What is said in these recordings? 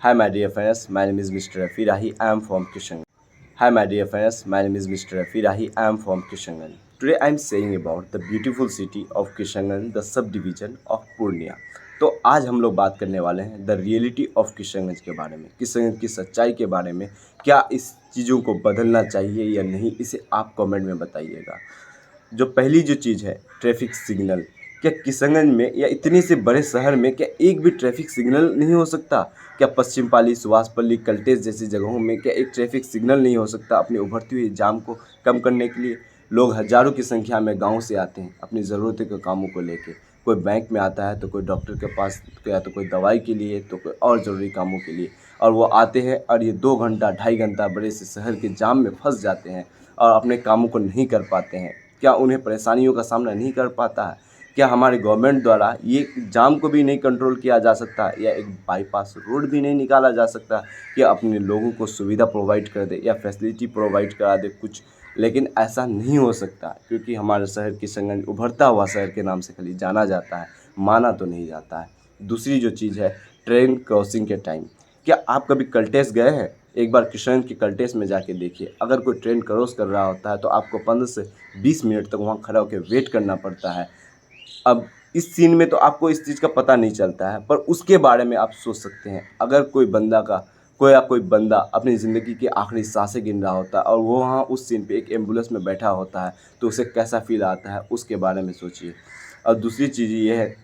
Hi, my dear friends. My name is Mr. Rafi Rahi. I am from Kishanganj. Hi, my dear friends. My name is Mr. Rafi Rahi. I am from Kishanganj. Today, I am saying about the beautiful city of Kishanganj, the subdivision of Purnia. तो आज हम लोग बात करने वाले हैं the reality of Kishanganj के बारे में, किशनगंज की सच्चाई के बारे में। क्या इस चीज़ों को बदलना चाहिए या नहीं, इसे आप कमेंट में बताइएगा। जो पहली जो चीज़ है ट्रैफिक सिग्नल, क्या किशनगंज में या इतने से बड़े शहर में क्या एक भी ट्रैफिक सिग्नल नहीं हो सकता? क्या पश्चिम पाली, सुभाषपल्ली, कल्टेश जैसी जगहों में क्या एक ट्रैफिक सिग्नल नहीं हो सकता अपनी उभरती हुई जाम को कम करने के लिए? लोग हज़ारों की संख्या में गाँव से आते हैं अपनी ज़रूरतों के कामों को लेके। कोई बैंक में आता है तो कोई डॉक्टर के पास, या तो कोई दवाई के लिए, तो कोई और ज़रूरी कामों के लिए। और वो आते हैं और ये 2 घंटा 2.5 घंटा बड़े से शहर के जाम में फंस जाते हैं और अपने कामों को नहीं कर पाते हैं। क्या उन्हें परेशानियों का सामना नहीं कर पाता है? क्या हमारे गवर्नमेंट द्वारा ये जाम को भी नहीं कंट्रोल किया जा सकता, या एक बाईपास रोड भी नहीं निकाला जा सकता कि अपने लोगों को सुविधा प्रोवाइड कर दे या फैसिलिटी प्रोवाइड करा दे कुछ? लेकिन ऐसा नहीं हो सकता, क्योंकि हमारे शहर किशनगंज उभरता हुआ शहर के नाम से खाली जाना जाता है, माना तो नहीं जाता है। दूसरी जो चीज़ है ट्रेन क्रॉसिंग के टाइम, क्या आप कभी कल्टेश गए हैं? एक बार किशनगंज के कल्टेश में जाके देखिए, अगर कोई ट्रेन क्रॉस कर रहा होता है तो आपको 15 से 20 मिनट तक वहाँ खड़ा होकर वेट करना पड़ता है। अब इस सीन में तो आपको इस चीज़ का पता नहीं चलता है, पर उसके बारे में आप सोच सकते हैं। अगर कोई बंदा अपनी ज़िंदगी की आखिरी सांसें गिन रहा होता है और वो वहाँ उस सीन पे एक एम्बुलेंस में बैठा होता है, तो उसे कैसा फ़ील आता है, उसके बारे में सोचिए। और दूसरी चीज़ ये है,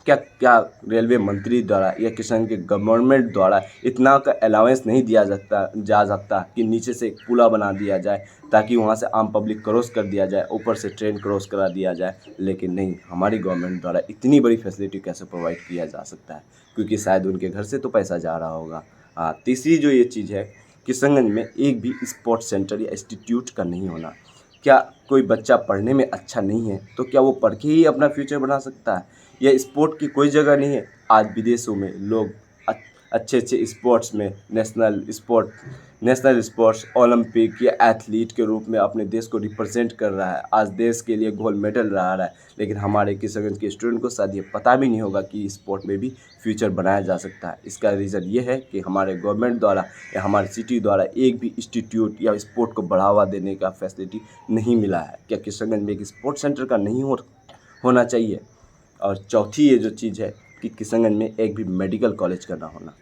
क्या क्या रेलवे मंत्री द्वारा या किसान के गवर्नमेंट द्वारा इतना का अलाउंस नहीं दिया जा सकता कि नीचे से एक पुला बना दिया जाए ताकि वहाँ से आम पब्लिक क्रॉस कर दिया जाए, ऊपर से ट्रेन क्रॉस करा दिया जाए? लेकिन नहीं, हमारी गवर्नमेंट द्वारा इतनी बड़ी फैसिलिटी कैसे प्रोवाइड किया जा सकता है? क्योंकि शायद उनके घर से तो पैसा जा रहा होगा। हाँ, तीसरी जो ये चीज़ है, किशनगंज में एक भी स्पोर्ट्स सेंटर या इंस्टीट्यूट का नहीं होना। क्या कोई बच्चा पढ़ने में अच्छा नहीं है तो क्या वो पढ़ के ही अपना फ्यूचर बना सकता है? या स्पोर्ट की कोई जगह नहीं है? आज विदेशों में लोग अच्छे अच्छे स्पोर्ट्स में नेशनल स्पोर्ट्स ओलंपिक या एथलीट के रूप में अपने देश को रिप्रेजेंट कर रहा है, आज देश के लिए गोल्ड मेडल ला रहा है। लेकिन हमारे किशनगंज के स्टूडेंट को शायद ये पता भी नहीं होगा कि स्पोर्ट में भी फ्यूचर बनाया जा सकता है। इसका रीज़न ये है कि हमारे गवर्नमेंट द्वारा या हमारी सिटी द्वारा एक भी इंस्टीट्यूट या स्पोर्ट को बढ़ावा देने का फैसिलिटी नहीं मिला है। क्या किशनगंज में एक स्पोर्ट्स सेंटर का नहीं होना चाहिए? और चौथी ये जो चीज़ है कि किशनगंज में एक भी मेडिकल कॉलेज का ना होना।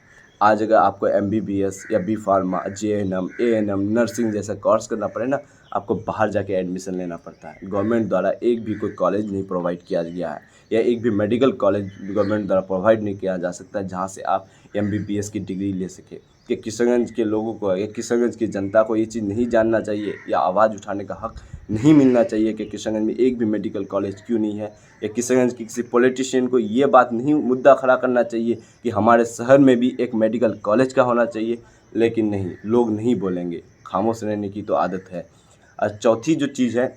आज अगर आपको MBBS या B pharma, JNM, ANM, nursing जैसा कोर्स करना पड़े ना, आपको बाहर जाके एडमिशन लेना पड़ता है। गवर्नमेंट द्वारा एक भी कोई कॉलेज नहीं प्रोवाइड किया गया है, या एक भी मेडिकल कॉलेज गवर्नमेंट द्वारा प्रोवाइड नहीं किया जा सकता जहाँ से आप MBBS की डिग्री ले सके। कि किशनगंज के लोगों को या किशनगंज की जनता को ये चीज़ नहीं जानना चाहिए या आवाज़ उठाने का हक नहीं मिलना चाहिए कि किशनगंज में एक भी मेडिकल कॉलेज क्यों नहीं है? या किशनगंज की किसी पॉलिटिशियन को ये बात नहीं मुद्दा खड़ा करना चाहिए कि हमारे शहर में भी एक मेडिकल कॉलेज का होना चाहिए? लेकिन नहीं, लोग नहीं बोलेंगे, खामोश रहने की तो आदत है। और चौथी जो चीज़ है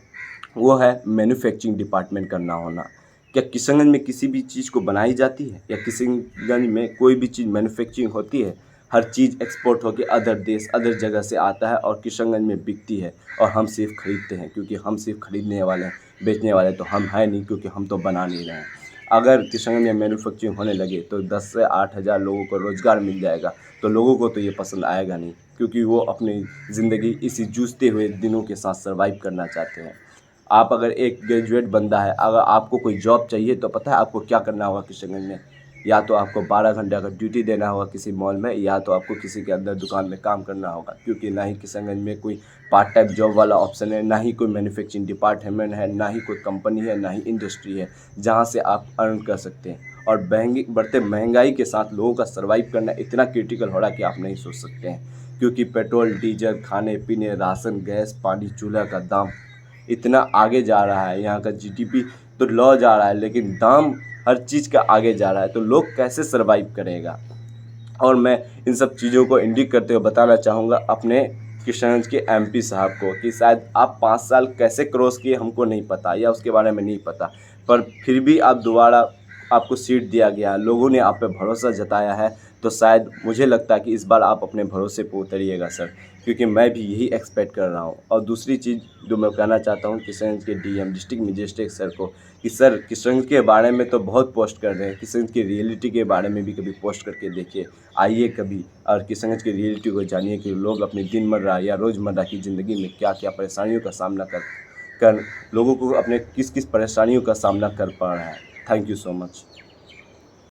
वो है मैन्युफैक्चरिंग डिपार्टमेंट का ना होना। क्या किशनगंज में किसी भी चीज़ को बनाई जाती है, या किशनगंज में कोई भी चीज़ मैन्युफैक्चरिंग होती है? हर चीज़ एक्सपोर्ट होकर अदर देश, अदर जगह से आता है और किशनगंज में बिकती है, और हम सिर्फ खरीदते हैं, क्योंकि हम सिर्फ खरीदने वाले हैं, बेचने वाले तो हम हैं नहीं, क्योंकि हम तो बना नहीं रहे हैं। अगर किशनगंज में मैन्युफैक्चरिंग होने लगे तो 10 से 8 हज़ार लोगों को रोज़गार मिल जाएगा। तो लोगों को तो ये पसंद आएगा नहीं, क्योंकि वो अपनी ज़िंदगी इसी जूझते हुए दिनों के साथ सर्वाइव करना चाहते हैं। आप अगर एक ग्रेजुएट बंदा है, अगर आपको कोई जॉब चाहिए तो पता है आपको क्या करना होगा किशनगंज में? या तो आपको 12 घंटे का ड्यूटी देना होगा किसी मॉल में, या तो आपको किसी के अंदर दुकान में काम करना होगा, क्योंकि ना ही किशनगंज में कोई पार्ट टाइम जॉब वाला ऑप्शन है, ना ही कोई मैन्युफैक्चरिंग डिपार्टमेंट है, ना ही कोई कंपनी है, ना ही इंडस्ट्री है जहाँ से आप अर्न कर सकते हैं। और बढ़ते महंगाई के साथ लोगों का सर्वाइव करना इतना क्रिटिकल हो रहा है कि आप नहीं सोच सकते हैं, क्योंकि पेट्रोल, डीजल, खाने पीने, राशन, गैस, पानी, चूल्हा का दाम इतना आगे जा रहा है। यहाँ का GDP तो लौ जा रहा है, लेकिन दाम हर चीज़ का आगे जा रहा है, तो लोग कैसे सर्वाइव करेगा? और मैं इन सब चीज़ों को इंडिकेट करते हुए बताना चाहूँगा अपने किशनगंज के MP साहब को कि शायद आप 5 साल कैसे क्रॉस किए हमको नहीं पता, या उसके बारे में नहीं पता, पर फिर भी आप दोबारा आपको सीट दिया गया है, लोगों ने आप पे भरोसा जताया है, तो शायद मुझे लगता है कि इस बार आप अपने भरोसे पे उतरिएगा सर, क्योंकि मैं भी यही एक्सपेक्ट कर रहा हूँ। और दूसरी चीज़ जो मैं कहना चाहता हूँ किशनगंज के डीएम डिस्ट्रिक्ट मजिस्ट्रेट सर को कि सर किशनगंज के बारे में तो बहुत पोस्ट कर रहे हैं, किशनगंज की रियलिटी के बारे में भी कभी पोस्ट करके देखिए, आइए कभी और किशनगंज की रियलिटी को जानिए कि लोग अपनी दिनमर्रा या रोज़मर्रा की ज़िंदगी में क्या क्या परेशानियों का सामना कर लोगों को अपने किस किस परेशानियों का सामना कर पा रहा है। Thank you so much.